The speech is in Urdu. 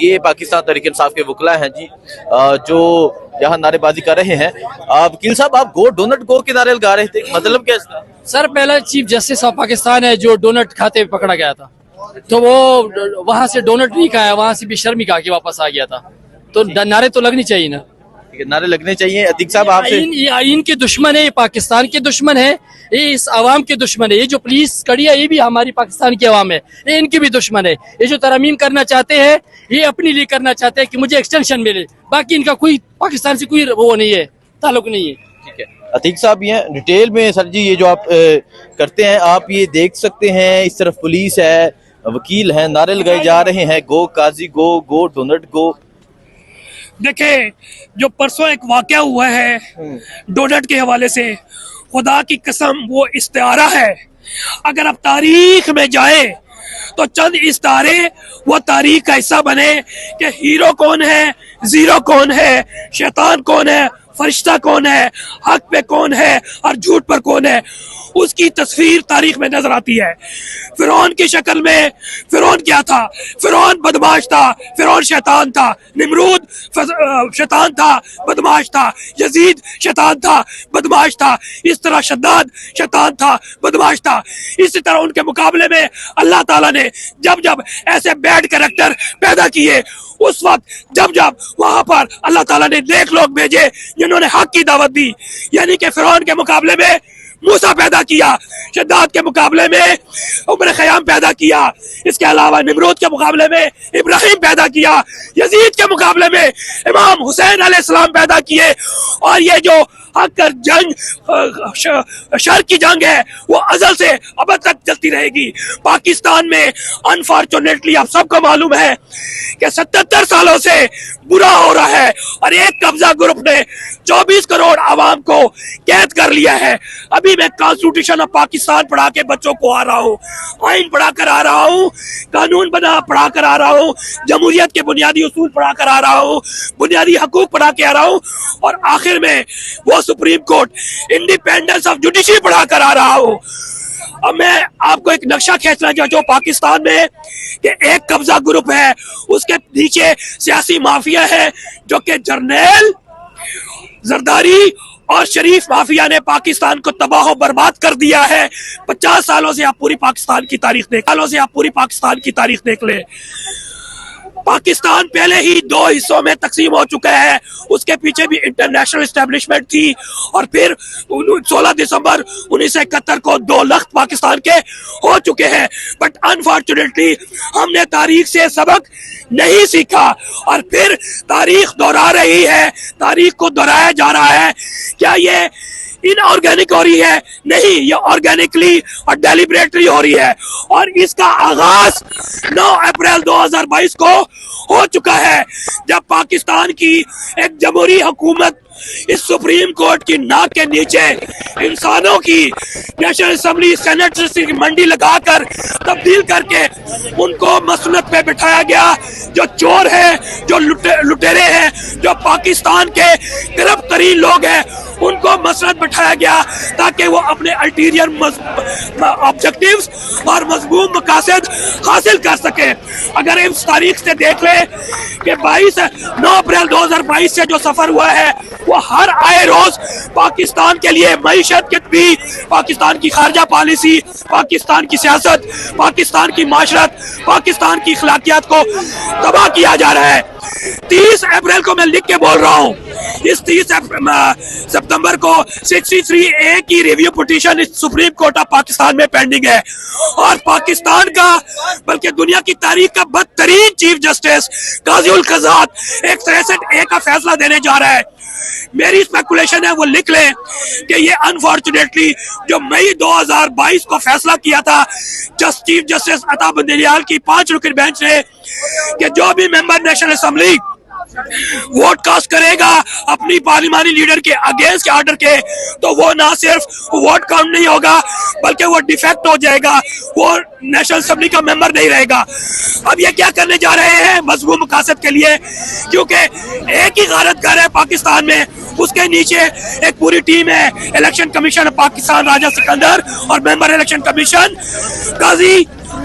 یہ پاکستان تحریک انصاف کے وکلا ہیں جی جو یہاں نعرے بازی کر رہے ہیں. وکیل صاحب آپ گو ڈونٹ گو کے نعرے لگا رہے تھے, مطلب کیا اس کا؟ سر پہلا چیف جسٹس آف پاکستان ہے جو ڈونٹ کھاتے پکڑا گیا تھا, تو وہ وہاں سے ڈونٹ نہیں کھایا, وہاں سے بھی شرمی کھا کے واپس آ گیا تھا, تو نعرے تو لگنی چاہیے نا, نعرے لگنے چاہیے. عتیق صاحب آپ سے یہ آئین کے دشمن ہے, یہ پاکستان کے دشمن ہے, یہ اس عوام کے دشمن ہے, یہ جو پولیس کڑی ہے یہ بھی ہماری پاکستان کی عوام ہے, یہ ان کی بھی دشمن ہے. یہ جو ترامیم کرنا چاہتے ہیں یہ اپنے لیے کرنا چاہتے ہیں کہ مجھے ایکسٹینشن ملے, باقی ان کا کوئی پاکستان سے کوئی وہ نہیں ہے, تعلق نہیں ہے. ٹھیک ہے. عتیق صاحب یہ ڈیٹیل میں سر جی یہ جو آپ کرتے ہیں آپ یہ دیکھ سکتے ہیں, اس طرف پولیس ہے, وکیل ہیں, نعرے لگائے جا رہے ہیں گو قاضی گو, گو ڈونٹ گو. دیکھیں جو پرسوں ایک واقعہ ہوا ہے ڈونٹ کے حوالے سے, خدا کی قسم وہ استعارہ ہے. اگر آپ تاریخ میں جائیں تو چند استعارے وہ تاریخ کا حصہ بنے کہ ہیرو کون ہے, زیرو کون ہے, شیطان کون ہے, فرشتہ کون ہے, حق پہ کون ہے اور جھوٹ پر کون ہے, اس کی تصویر تاریخ میں نظر آتی ہے. فرعون کی شکل میں فرعون کیا تھا, فرعون بدماش تھا, فرعون شیطان تھا, نمرود شیطان تھا, بدماش تھا, یزید شیطان تھا, بدماش تھا, اس طرح شداد شیطان تھا, بدماش تھا. اسی طرح ان کے مقابلے میں اللہ تعالیٰ نے جب جب ایسے بیڈ کریکٹر پیدا کیے, اس وقت جب جب وہاں پر اللہ تعالیٰ نے نیک لوگ بھیجے جنہوں نے حق کی دعوت دی, یعنی کہ فرعون کے مقابلے میں موسیٰ پیدا کیا, شداد کے مقابلے میں عمر خیام پیدا کیا, اس کے علاوہ نمرود کے مقابلے میں ابراہیم پیدا کیا, یزید کے مقابلے میں امام حسین علیہ السلام پیدا کیے. اور یہ جو حق اور جنگ شر کی جنگ ہے وہ ازل سے ابد تک چلتی رہے گی. پاکستان میں انفارچونیٹلی آپ سب کو معلوم ہے کہ 77 سالوں سے برا ہو رہا ہے, اور ایک قبضہ گروپ نے 24 کروڑ عوام کو قید کر لیا ہے. ابھی میں کانسٹیٹیوشن آف پاکستان پڑھا کے بچوں کو آ رہا ہوں, آئین پڑھا کر آ رہا ہوں, قانون پڑھا کر آ رہا ہوں, جمہوریت کے بنیادی اصول پڑھا کر آ رہا ہوں, بنیادی حقوق پڑھا کے آ رہا ہوں, اور آخر میں وہ supreme court independence of judiciary پڑھا کر آ رہا ہوں. اب میں آپ کو ایک نقشہ کھینچنا چاہتا ہوں پاکستان میں کہ ایک قبضہ گروپ ہے, اس کے نیچے سیاسی مافیا ہے جو کہ جرنیل زرداری اور شریف مافیا نے پاکستان کو تباہ و برباد کر دیا ہے. 50 سالوں سے آپ پوری پاکستان کی تاریخ دیکھ لیں. پاکستان پہلے ہی 2 حصوں میں تقسیم ہو چکا ہے, اس کے پیچھے بھی انٹرنیشنل اسٹیبلشمنٹ تھی, اور پھر 16 دسمبر 1971 کو 2 لخت پاکستان کے ہو چکے ہیں. بٹ انفارچونیٹلی ہم نے تاریخ سے سبق نہیں سیکھا, اور پھر تاریخ دہرا رہی ہے, تاریخ کو دہرایا جا رہا ہے. کیا یہ ان آرگینک ہو رہی ہے؟ نہیں, یہ آرگینکلی اور ڈیلیبریٹلی ہو رہی ہے, اور اس کا آغاز 9 اپریل 2022 کو ہو چکا ہے, جب پاکستان کی ایک جمہوری حکومت اس سپریم کورٹ کی ناک کے نیچے انسانوں کی نیشنل اسمبلی سینٹ کی منڈی لگا کر تبدیل کر کے ان کو مسنت پہ بٹھایا گیا. جو چور ہیں, جو لٹیرے ہیں, جو پاکستان کے کرپٹ ترین لوگ ہیں, ان کو مسنت بٹھایا گیا تاکہ وہ اپنے الٹیریئر آبجیکٹیوز اور مضمون مقاصد حاصل کر سکیں. اگر اس تاریخ سے دیکھ لیں کہ 9 اپریل 2022 سے جو سفر ہوا ہے وہ ہر آئے روز پاکستان کے لیے معیشت کے بھی, پاکستان کی خارجہ پالیسی, پاکستان کی سیاست, پاکستان کی معاشرت, پاکستان کی اخلاقیات کو تباہ کیا جا رہا ہے. 30 اپریل کو میں لکھ کے بول رہا ہوں, اس 30 ستمبر کو 63A کی ریویو پٹیشن اس سپریم کورٹ آف پاکستان میں پینڈنگ ہے, اور پاکستان کا بلکہ دنیا کی تاریخ کا بدترین چیف جسٹس قاضی القضات 63A کا فیصلہ دینے جا رہا ہے. میری اسپیکولیشن ہے, وہ لکھ لیں کہ یہ انفارچونیٹلی جو مئی 2022 کو فیصلہ کیا تھا چیف جسٹس عطا بندیال کی 5 رکن بینچ نے کہ جو بھی ممبر نیشنل اسمبلی ووٹ کاسٹ کرے گا اپنی پارلیمانی لیڈر کے اگینسٹ آرڈر کے, تو وہ نہ صرف ووٹ کاؤنٹ نہیں ہوگا بلکہ وہ ڈیفیکٹ ہو جائے گا, وہ نیشنل اسمبلی کا ممبر نہیں رہے گا. اب یہ کیا کرنے جا رہے ہیں مضمون مقاصد کے لیے, کیونکہ ایک ہی غارت گھر ہے پاکستان میں, اس کے نیچے ایک پوری ٹیم ہے, الیکشن کمیشن پاکستان راجہ سکندر اور ممبر الیکشن کمیشن قاضی